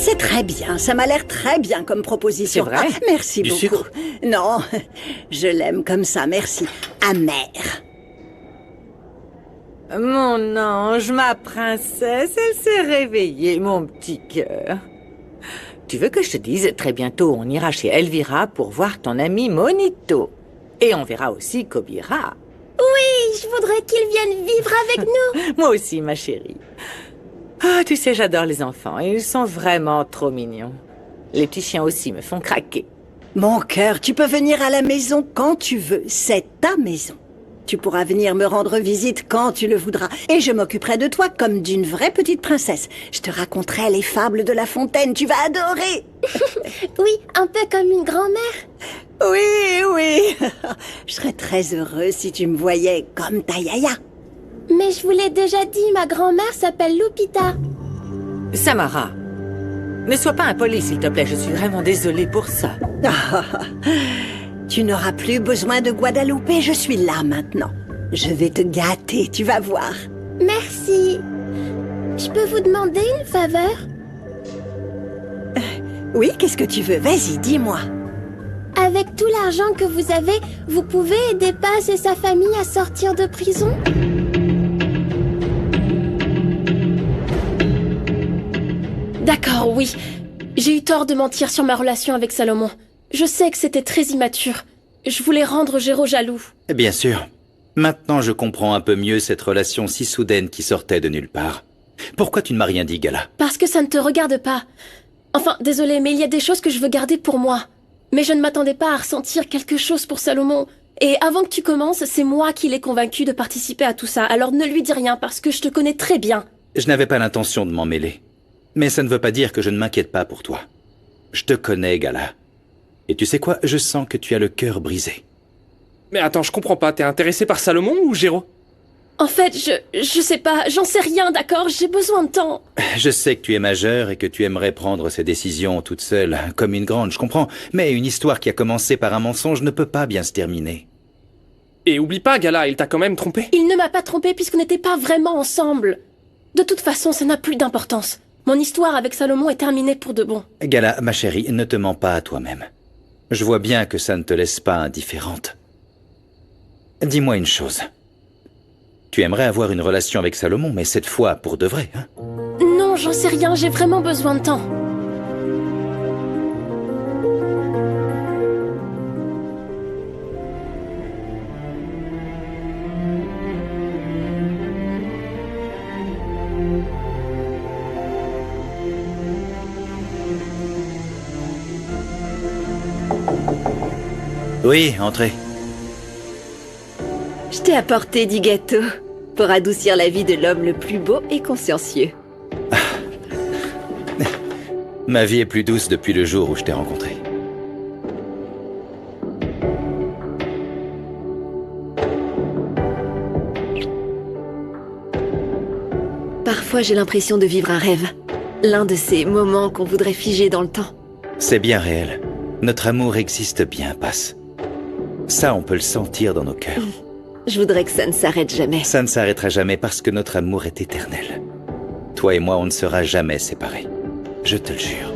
C'est très bien, ça m'a l'air très bien comme proposition. C'est vrai? Merci Du beaucoup. sucre? Non, je l'aime comme ça, merci. Amer. Mon ange, ma princesse, elle s'est réveillée, mon petit cœur. Tu veux que je te dise, très bientôt, on ira chez Elvira pour voir ton ami Monito. Et on verra aussi Kobira. Oui, je voudrais qu'il vienne vivre avec nous. Moi aussi, ma chérie. Ah, tu sais, j'adore les enfants. Ils sont vraiment trop mignons. Les petits chiens aussi me font craquer. Mon cœur, tu peux venir à la maison quand tu veux. C'est ta maison. Tu pourras venir me rendre visite quand tu le voudras. Et je m'occuperai de toi comme d'une vraie petite princesse. Je te raconterai les fables de La Fontaine. Tu vas adorer. Oui, un peu comme une grand-mère. Oui, oui. Je serais très heureuse si tu me voyais comme ta Yaya. Mais je vous l'ai déjà dit, ma grand-mère s'appelle Lupita. Samara, ne sois pas impoli, s'il te plaît. Je suis vraiment désolée pour ça. Tu n'auras plus besoin de Guadalupe, je suis là maintenant. Je vais te gâter, tu vas voir. Merci. Je peux vous demander une faveur? Oui, qu'est-ce que tu veux? Vas-y, dis-moi. Avec tout l'argent que vous avez, vous pouvez aider Paz et sa famille à sortir de prison? D'accord, oui. J'ai eu tort de mentir sur ma relation avec Salomon. Je sais que c'était très immature. Je voulais rendre Géraud jaloux. Bien sûr. Maintenant, je comprends un peu mieux cette relation si soudaine qui sortait de nulle part. Pourquoi tu ne m'as rien dit, Gala? Parce que ça ne te regarde pas. Enfin, désolé, mais il y a des choses que je veux garder pour moi. Mais je ne m'attendais pas à ressentir quelque chose pour Salomon. Et avant que tu commences, c'est moi qui l'ai convaincu de participer à tout ça. Alors ne lui dis rien, parce que je te connais très bien. Je n'avais pas l'intention de m'en mêler. Mais ça ne veut pas dire que je ne m'inquiète pas pour toi. Je te connais, Gala. Et tu sais quoi? Je sens que tu as le cœur brisé. Mais attends, je comprends pas. T'es intéressé par Salomon ou Géraud? En fait, je sais pas, j'en sais rien, d'accord? J'ai besoin de temps. Je sais que tu es majeure et que tu aimerais prendre ces décisions toute seule, comme une grande, je comprends. Mais une histoire qui a commencé par un mensonge ne peut pas bien se terminer. Et oublie pas, Gala, il t'a quand même trompé. Il ne m'a pas trompé puisqu'on n'était pas vraiment ensemble. De toute façon, ça n'a plus d'importance. Mon histoire avec Salomon est terminée pour de bon. Gala, ma chérie, ne te mens pas à toi-même. Je vois bien que ça ne te laisse pas indifférente. Dis-moi une chose. Tu aimerais avoir une relation avec Salomon, mais cette fois pour de vrai, hein? Non, j'en sais rien, j'ai vraiment besoin de temps. Oui, entrez. Je t'ai apporté du gâteau pour adoucir la vie de l'homme le plus beau et consciencieux. Ma vie est plus douce depuis le jour où je t'ai rencontré. Parfois, j'ai l'impression de vivre un rêve. L'un de ces moments qu'on voudrait figer dans le temps. C'est bien réel. Notre amour existe bien, Paz. Ça, on peut le sentir dans nos cœurs. Je voudrais que ça ne s'arrête jamais. Ça ne s'arrêtera jamais parce que notre amour est éternel. Toi et moi, on ne sera jamais séparés. Je te le jure.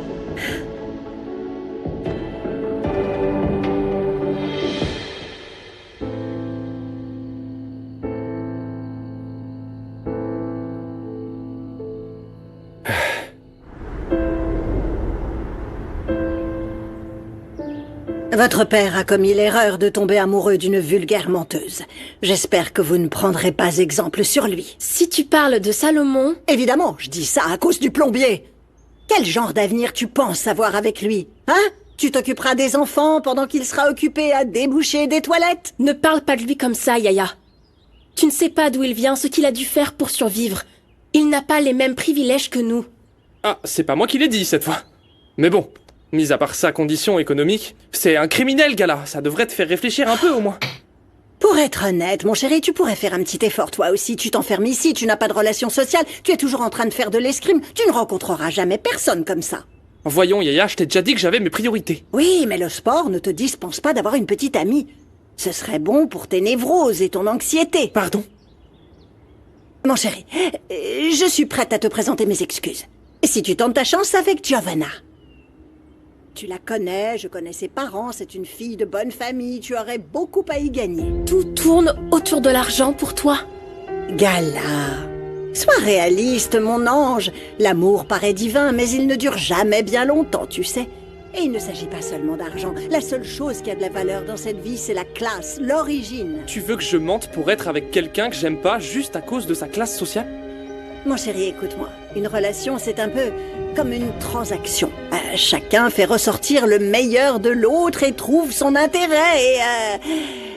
Votre père a commis l'erreur de tomber amoureux d'une vulgaire menteuse. J'espère que vous ne prendrez pas exemple sur lui. Si tu parles de Salomon... Évidemment, je dis ça à cause du plombier. Quel genre d'avenir tu penses avoir avec lui? Hein? Tu t'occuperas des enfants pendant qu'il sera occupé à déboucher des toilettes? Ne parle pas de lui comme ça, Yaya. Tu ne sais pas d'où il vient, ce qu'il a dû faire pour survivre. Il n'a pas les mêmes privilèges que nous. Ah, c'est pas moi qui l'ai dit cette fois. Mais bon, mis à part sa condition économique, c'est un criminel, Gala. Ça devrait te faire réfléchir un peu au moins. Pour être honnête, mon chéri, tu pourrais faire un petit effort toi aussi. Tu t'enfermes ici, tu n'as pas de relation sociale, tu es toujours en train de faire de l'escrime. Tu ne rencontreras jamais personne comme ça. Voyons, Yaya, je t'ai déjà dit que j'avais mes priorités. Oui, mais le sport ne te dispense pas d'avoir une petite amie. Ce serait bon pour tes névroses et ton anxiété. Pardon? Mon chéri, je suis prête à te présenter mes excuses. Si tu tentes ta chance avec Giovanna. Tu la connais, je connais ses parents, c'est une fille de bonne famille, tu aurais beaucoup à y gagner. Tout tourne autour de l'argent pour toi. Gala, sois réaliste, mon ange. L'amour paraît divin, mais il ne dure jamais bien longtemps, tu sais. Et il ne s'agit pas seulement d'argent. La seule chose qui a de la valeur dans cette vie, c'est la classe, l'origine. Tu veux que je mente pour être avec quelqu'un que j'aime pas juste à cause de sa classe sociale? Mon chéri, écoute-moi. Une relation, c'est un peu comme une transaction. Chacun fait ressortir le meilleur de l'autre et trouve son intérêt.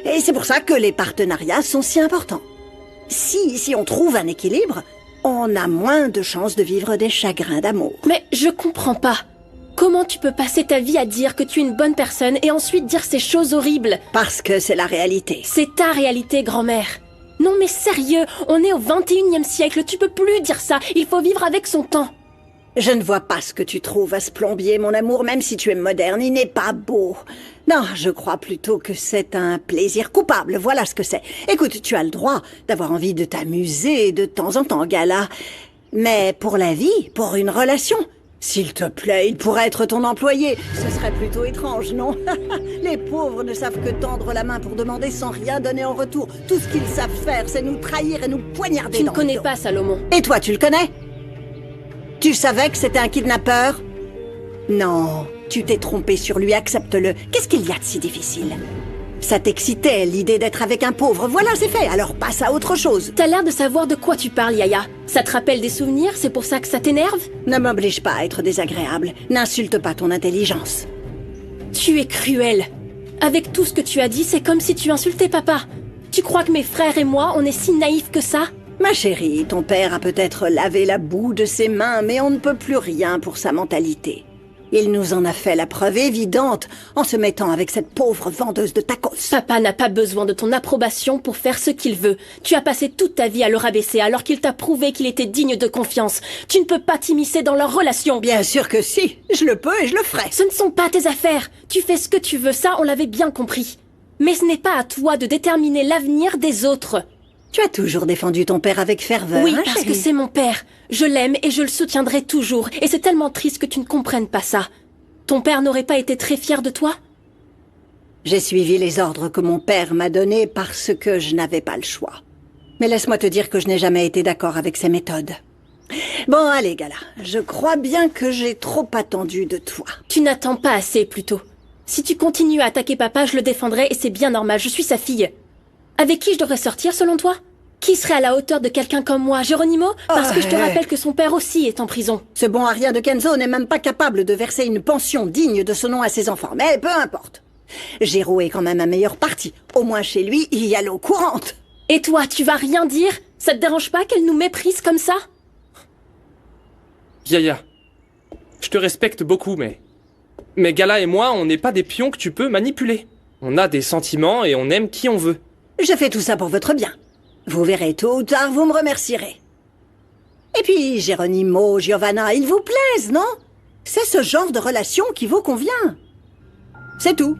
Et c'est pour ça que les partenariats sont si importants. Si on trouve un équilibre, on a moins de chances de vivre des chagrins d'amour. Mais je comprends pas. Comment tu peux passer ta vie à dire que tu es une bonne personne et ensuite dire ces choses horribles? Parce que c'est la réalité. C'est ta réalité, grand-mère. Non mais sérieux, on est au 21e siècle, tu peux plus dire ça, il faut vivre avec son temps. Je ne vois pas ce que tu trouves à ce plombier, mon amour, même si tu es moderne, il n'est pas beau. Non, je crois plutôt que c'est un plaisir coupable, voilà ce que c'est. Écoute, tu as le droit d'avoir envie de t'amuser de temps en temps, Gala. Mais pour la vie, pour une relation, s'il te plaît, il pourrait être ton employé. Ce serait plutôt étrange, non? Les pauvres ne savent que tendre la main pour demander sans rien donner en retour. Tout ce qu'ils savent faire, c'est nous trahir et nous poignarder Tu ne dans le connais dos. pas Salomon. Et toi, tu le connais? Tu savais que c'était un kidnappeur? Non, tu t'es trompé sur lui, accepte-le. Qu'est-ce qu'il y a de si difficile? Ça t'excitait, l'idée d'être avec un pauvre. Voilà, c'est fait, alors passe à autre chose. T'as l'air de savoir de quoi tu parles, Yaya. Ça te rappelle des souvenirs, c'est pour ça que ça t'énerve? Ne m'oblige pas à être désagréable. N'insulte pas ton intelligence. Tu es cruel. Avec tout ce que tu as dit, c'est comme si tu insultais papa. Tu crois que mes frères et moi, on est si naïfs que ça? Ma chérie, ton père a peut-être lavé la boue de ses mains, mais on ne peut plus rien pour sa mentalité. Il nous en a fait la preuve évidente en se mettant avec cette pauvre vendeuse de tacos. Papa n'a pas besoin de ton approbation pour faire ce qu'il veut. Tu as passé toute ta vie à le rabaisser alors qu'il t'a prouvé qu'il était digne de confiance. Tu ne peux pas t'immiscer dans leur relation. Bien sûr que si, je le peux et je le ferai. Ce ne sont pas tes affaires. Tu fais ce que tu veux, ça on l'avait bien compris. Mais ce n'est pas à toi de déterminer l'avenir des autres. Tu as toujours défendu ton père avec ferveur, Oui, hein, parce chérie? que c'est mon père. Je l'aime et je le soutiendrai toujours. Et c'est tellement triste que tu ne comprennes pas ça. Ton père n'aurait pas été très fier de toi? J'ai suivi les ordres que mon père m'a donnés parce que je n'avais pas le choix. Mais laisse-moi te dire que je n'ai jamais été d'accord avec ses méthodes. Bon, allez, Gala, je crois bien que j'ai trop attendu de toi. Tu n'attends pas assez, plutôt. Si tu continues à attaquer papa, je le défendrai et c'est bien normal, je suis sa fille. Avec qui je devrais sortir, selon toi? Qui serait à la hauteur de quelqu'un comme moi, Geronimo? Parce que je te rappelle que son père aussi est en prison. Ce bon à rien de Kenzo n'est même pas capable de verser une pension digne de ce nom à ses enfants. Mais peu importe. Géro est quand même un meilleur parti. Au moins chez lui, il y a l'eau courante. Et toi, tu vas rien dire? Ça te dérange pas qu'elle nous méprise comme ça? Yaya, je te respecte beaucoup, mais Gala et moi, on n'est pas des pions que tu peux manipuler. On a des sentiments et on aime qui on veut. Je fais tout ça pour votre bien. Vous verrez, tôt ou tard, vous me remercierez. Et puis, Geronimo, Giovanna, ils vous plaisent, non? C'est ce genre de relation qui vous convient. C'est tout.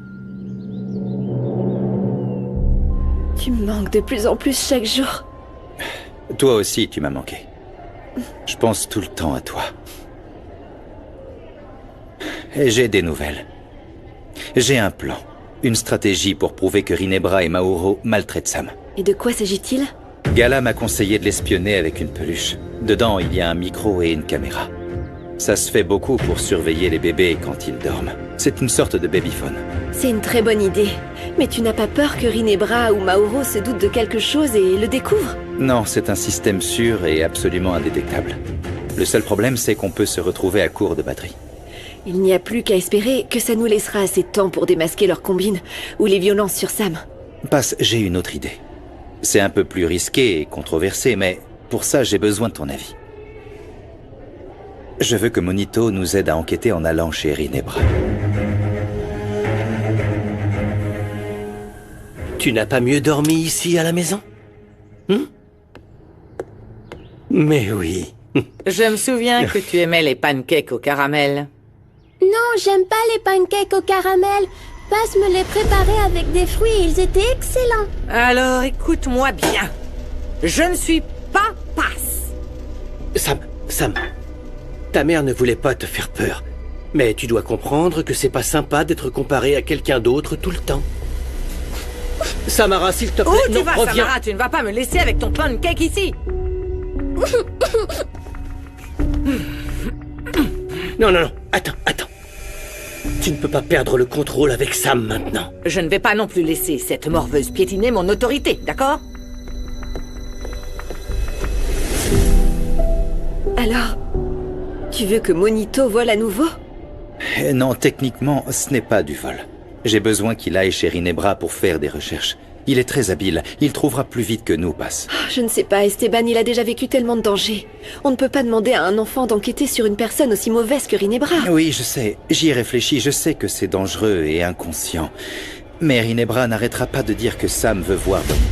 Tu me manques de plus en plus chaque jour. Toi aussi, tu m'as manqué. Je pense tout le temps à toi. Et j'ai des nouvelles. J'ai un plan. Une stratégie pour prouver que Rinebra et Mauro maltraitent Sam. Et de quoi s'agit-il? Gala m'a conseillé de l'espionner avec une peluche. Dedans, il y a un micro et une caméra. Ça se fait beaucoup pour surveiller les bébés quand ils dorment. C'est une sorte de babyphone. C'est une très bonne idée. Mais tu n'as pas peur que Rinebra ou Mauro se doutent de quelque chose et le découvrent? Non, c'est un système sûr et absolument indétectable. Le seul problème, c'est qu'on peut se retrouver à court de batterie. Il n'y a plus qu'à espérer que ça nous laissera assez de temps pour démasquer leur combine ou les violences sur Sam. Passe, j'ai une autre idée. C'est un peu plus risqué et controversé, mais pour ça, j'ai besoin de ton avis. Je veux que Monito nous aide à enquêter en allant chez Rinebra. Tu n'as pas mieux dormi ici à la maison? Mais oui. Je me souviens que tu aimais les pancakes au caramel. Non, j'aime pas les pancakes au caramel. Passe me les préparer avec des fruits, ils étaient excellents. Alors écoute-moi bien. Je ne suis pas Passe. Sam. Ta mère ne voulait pas te faire peur. Mais tu dois comprendre que c'est pas sympa d'être comparé à quelqu'un d'autre tout le temps. Samara, s'il te plaît, Où non, tu vas, reviens. Samara? Tu ne vas pas me laisser avec ton pancake ici. Non, non, non, attends. Tu ne peux pas perdre le contrôle avec Sam maintenant. Je ne vais pas non plus laisser cette morveuse piétiner mon autorité, d'accord? Alors, tu veux que Monito vole à nouveau? Non, techniquement, ce n'est pas du vol. J'ai besoin qu'il aille chez Rinebra pour faire des recherches. Il est très habile. Il trouvera plus vite que nous, Passe. Je ne sais pas, Esteban, il a déjà vécu tellement de dangers. On ne peut pas demander à un enfant d'enquêter sur une personne aussi mauvaise que Rinebra. Oui, je sais. J'y ai réfléchi. Je sais que c'est dangereux et inconscient. Mais Rinebra n'arrêtera pas de dire que Sam veut voir Bonito.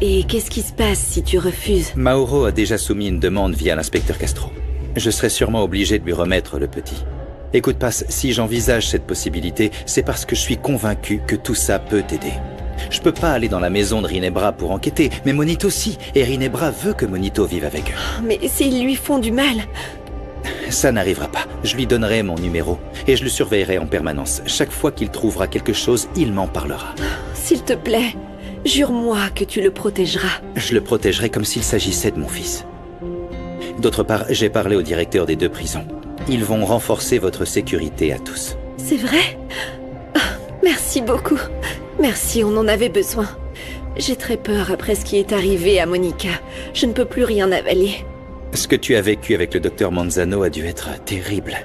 Et qu'est-ce qui se passe si tu refuses? Mauro a déjà soumis une demande via l'inspecteur Castro. Je serai sûrement obligé de lui remettre le petit. Écoute, Passe, si j'envisage cette possibilité, c'est parce que je suis convaincu que tout ça peut t'aider. Je peux pas aller dans la maison de Rinebra pour enquêter, mais Monito aussi. Et Rinebra veut que Monito vive avec eux. Mais s'ils lui font du mal... Ça n'arrivera pas. Je lui donnerai mon numéro et je le surveillerai en permanence. Chaque fois qu'il trouvera quelque chose, il m'en parlera. S'il te plaît, jure-moi que tu le protégeras. Je le protégerai comme s'il s'agissait de mon fils. D'autre part, j'ai parlé au directeur des 2 prisons. Ils vont renforcer votre sécurité à tous. C'est vrai? Ah, merci beaucoup. Merci, on en avait besoin. J'ai très peur après ce qui est arrivé à Monica. Je ne peux plus rien avaler. Ce que tu as vécu avec le docteur Manzano a dû être terrible.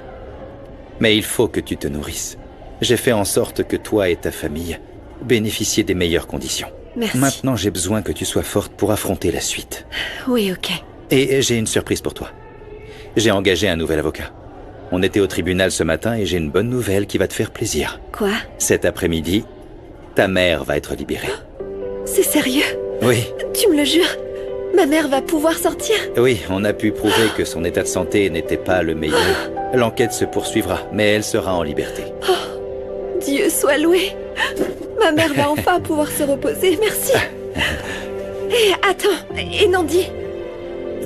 Mais il faut que tu te nourrisses. J'ai fait en sorte que toi et ta famille bénéficiez des meilleures conditions. Merci. Maintenant, j'ai besoin que tu sois forte pour affronter la suite. Oui, ok. Et j'ai une surprise pour toi. J'ai engagé un nouvel avocat. On était au tribunal ce matin et j'ai une bonne nouvelle qui va te faire plaisir. Quoi? Cet après-midi, ta mère va être libérée. C'est sérieux? Oui, Tu me le jures? Ma mère va pouvoir sortir? oui, on a pu prouver que son état de santé n'était pas le meilleur. L'enquête se poursuivra, mais elle sera en liberté. Dieu soit loué. Ma mère va enfin pouvoir se reposer, merci. Et attends, et Nandi?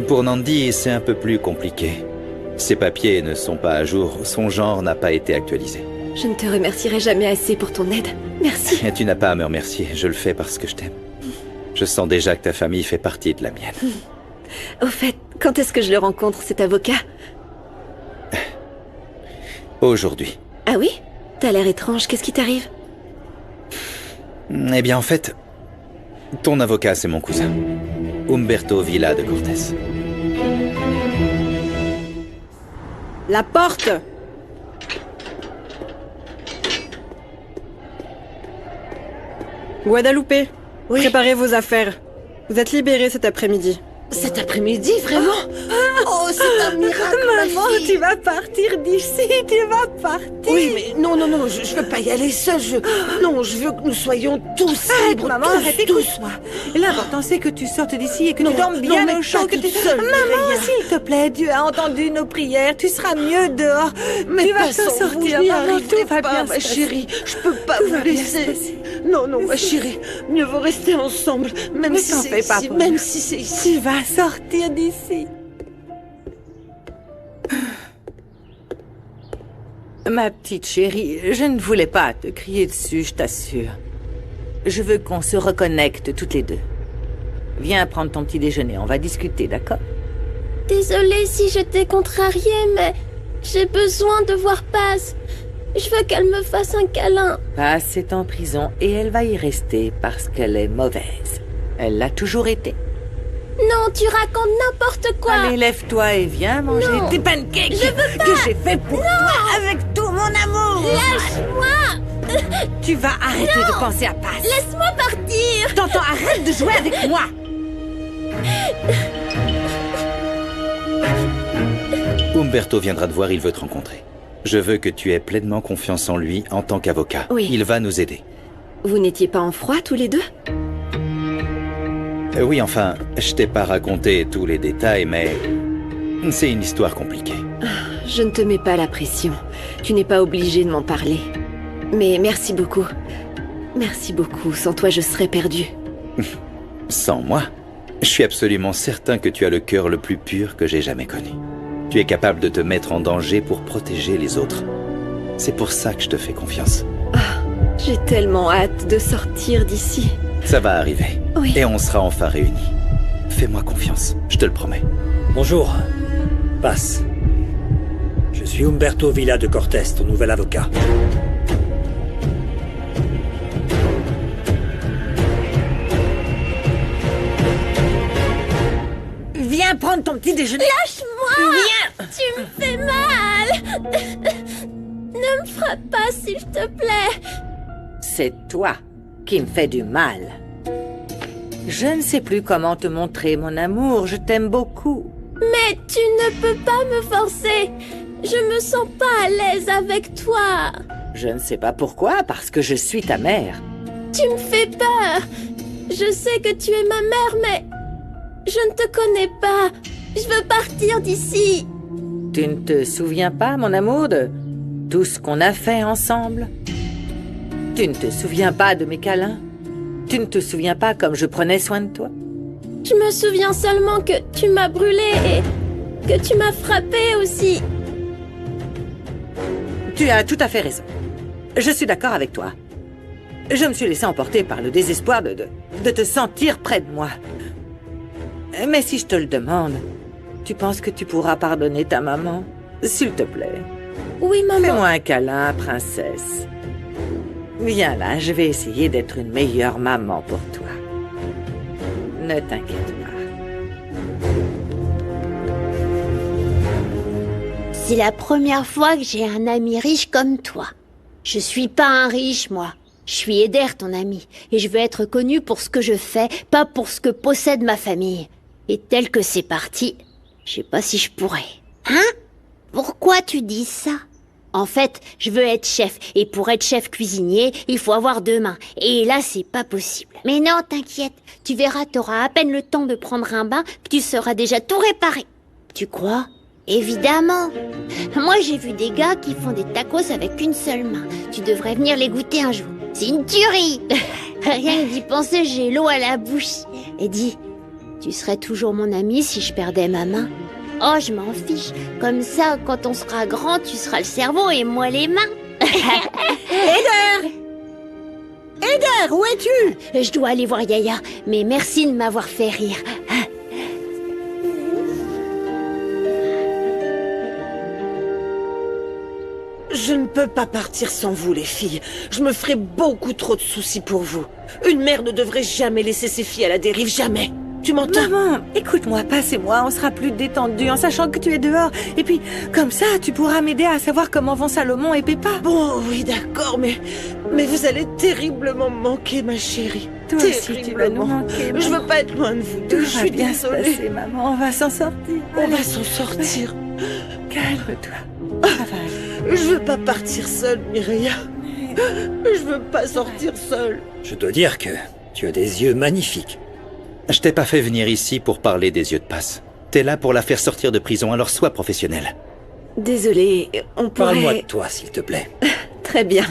Pour Nandi, c'est un peu plus compliqué. Ses papiers ne sont pas à jour, son genre n'a pas été actualisé. Je ne te remercierai jamais assez pour ton aide. Merci. Et tu n'as pas à me remercier, je le fais parce que je t'aime. Je sens déjà que ta famille fait partie de la mienne. Au fait, quand est-ce que je le rencontre, cet avocat? Aujourd'hui. Ah oui? T'as l'air étrange, qu'est-ce qui t'arrive? Eh bien, en fait, ton avocat, c'est mon cousin. Humberto Villa de Cortés. La porte! Guadalupe, préparez vos affaires. Vous êtes libérés cet après-midi. Cet après-midi, vraiment? Oh, c'est un miracle, Maman, tu vas partir d'ici, tu vas partir. Oui, mais non, je veux pas y aller seule. Non, je veux que nous soyons tous Arrête, libres. maman, tous, arrête, tous. écoute-moi. L'important, c'est que tu sortes d'ici et que tu dormes bien non, mais au chaud. pas Que toute tu... seule, Maman, Mireia. s'il te plaît, Dieu a entendu nos prières. Tu seras mieux dehors. Mais tu vas pas t'en sans vous, sortir, je n'y maman. arriverai Tout va pas, bien ma se passer. chérie. Je peux pas Tout vous va bien laisser. se passer. Non, ma chérie. Mieux vaut rester ensemble. Même Mais si t'en c'est fais pas, ici. Paul. Même si c'est ici. Tu vas sortir d'ici. Ma petite chérie, je ne voulais pas te crier dessus, je t'assure. Je veux qu'on se reconnecte toutes les deux. Viens prendre ton petit déjeuner, on va discuter, d'accord? Désolée si je t'ai contrariée, mais j'ai besoin de voir Paz. Je veux qu'elle me fasse un câlin. Paz est en prison et elle va y rester parce qu'elle est mauvaise. Elle l'a toujours été. Non, tu racontes n'importe quoi. Allez, lève-toi et viens manger Non. tes pancakes que j'ai fait pour toi avec tout mon amour. Lâche-moi. Tu vas arrêter de penser à Paz. Laisse-moi partir. T'entends, arrête de jouer avec moi. Humberto viendra te voir, il veut te rencontrer. Je veux que tu aies pleinement confiance en lui en tant qu'avocat. Oui. Il va nous aider. Vous n'étiez pas en froid tous les deux? Oui, enfin, je t'ai pas raconté tous les détails, mais c'est une histoire compliquée. Je ne te mets pas la pression. Tu n'es pas obligé de m'en parler. Mais merci beaucoup. Merci beaucoup. Sans toi, je serais perdue. Sans moi, je suis absolument certain que tu as le cœur le plus pur que j'ai jamais connu. Tu es capable de te mettre en danger pour protéger les autres. C'est pour ça que je te fais confiance. J'ai tellement hâte de sortir d'ici. Ça va arriver. Oui. Et on sera enfin réunis. Fais-moi confiance, je te le promets. Bonjour. Passe. Je suis Humberto Villa de Cortés, ton nouvel avocat. Viens prendre ton petit déjeuner. Lâche-moi! Viens! Tu me fais mal! Ne me frappe pas, s'il te plaît! C'est toi qui me fais du mal. Je ne sais plus comment te montrer mon amour, je t'aime beaucoup. Mais tu ne peux pas me forcer! Je me sens pas à l'aise avec toi! Je ne sais pas pourquoi, parce que je suis ta mère. Tu me fais peur! Je sais que tu es ma mère, mais... je ne te connais pas! Je veux partir d'ici! Tu ne te souviens pas, mon amour, de tout ce qu'on a fait ensemble? Tu ne te souviens pas de mes câlins? Tu ne te souviens pas comme je prenais soin de toi? Je me souviens seulement que tu m'as brûlé et que tu m'as frappé aussi. Tu as tout à fait raison. Je suis d'accord avec toi. Je me suis laissé emporter par le désespoir de te sentir près de moi. Mais si je te le demande, tu penses que tu pourras pardonner ta maman? S'il te plaît. Oui, maman. Fais-moi un câlin, princesse. Viens là, je vais essayer d'être une meilleure maman pour toi. Ne t'inquiète pas. C'est la première fois que j'ai un ami riche comme toi. Je suis pas un riche, moi. Je suis Eder, ton ami, et je veux être connu pour ce que je fais, pas pour ce que possède ma famille. Et tel que c'est parti, je sais pas si je pourrais. Hein? Pourquoi tu dis ça? En fait, je veux être chef, et pour être chef cuisinier, il faut avoir 2 mains. Et là, c'est pas possible. Mais non, t'inquiète, tu verras, t'auras à peine le temps de prendre un bain, que tu seras déjà tout réparé. Tu crois? Évidemment. Moi, j'ai vu des gars qui font des tacos avec une seule main. Tu devrais venir les goûter un jour. C'est une tuerie. Rien que d'y penser, j'ai l'eau à la bouche. Et dis, tu serais toujours mon ami si je perdais ma main? Oh, je m'en fiche. Comme ça, quand on sera grand, tu seras le cerveau et moi les mains. Eder! Eder, où es-tu? Je dois aller voir Yaya, mais merci de m'avoir fait rire. Je ne peux pas partir sans vous, les filles. Je me ferai beaucoup trop de soucis pour vous. Une mère ne devrait jamais laisser ses filles à la dérive, jamais. Tu m'entends? Maman, écoute-moi, passe et moi, on sera plus détendus en sachant que tu es dehors. Et puis, comme ça, tu pourras m'aider à savoir comment vont Salomon et Peppa. Bon, oui, d'accord, mais vous allez terriblement me manquer, ma chérie. Toi aussi, tu vas nous manquer. Je veux pas être loin de vous deux, je suis bien désolée. passer, maman, on va s'en sortir. On va s'en sortir. Calme-toi. Ça va aller. Je veux pas partir seule, Mireia. Je veux pas sortir seule. Je dois dire que tu as des yeux magnifiques. Je t'ai pas fait venir ici pour parler des yeux de passe. T'es là pour la faire sortir de prison, alors sois professionnel. Désolée, on pourrait... Parle-moi de toi, s'il te plaît. Très bien.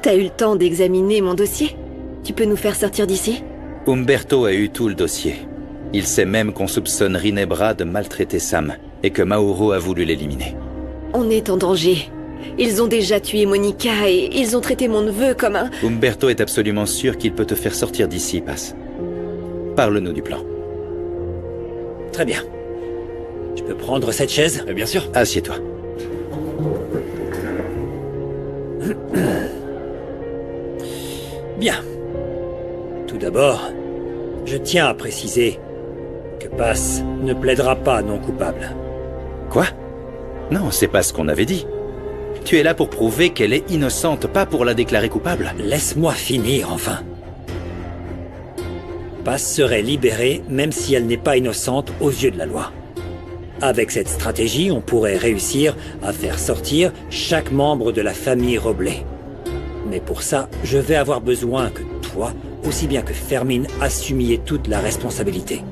T'as eu le temps d'examiner mon dossier? Tu peux nous faire sortir d'ici? Umberto a eu tout le dossier. Il sait même qu'on soupçonne Rinebra de maltraiter Sam, et que Mauro a voulu l'éliminer. On est en danger. Ils ont déjà tué Monica et ils ont traité mon neveu comme un... Umberto est absolument sûr qu'il peut te faire sortir d'ici, Passe. Parle-nous du plan. Très bien. Je peux prendre cette chaise? Bien sûr. Assieds-toi. Bien. Tout d'abord, je tiens à préciser que Passe ne plaidera pas non coupable. Quoi? Non, c'est pas ce qu'on avait dit. Tu es là pour prouver qu'elle est innocente, pas pour la déclarer coupable. Laisse-moi finir, enfin. Passe serait libérée même si elle n'est pas innocente aux yeux de la loi. Avec cette stratégie, on pourrait réussir à faire sortir chaque membre de la famille Roblé. Mais pour ça, je vais avoir besoin que toi, aussi bien que Fermine, assumiez toute la responsabilité.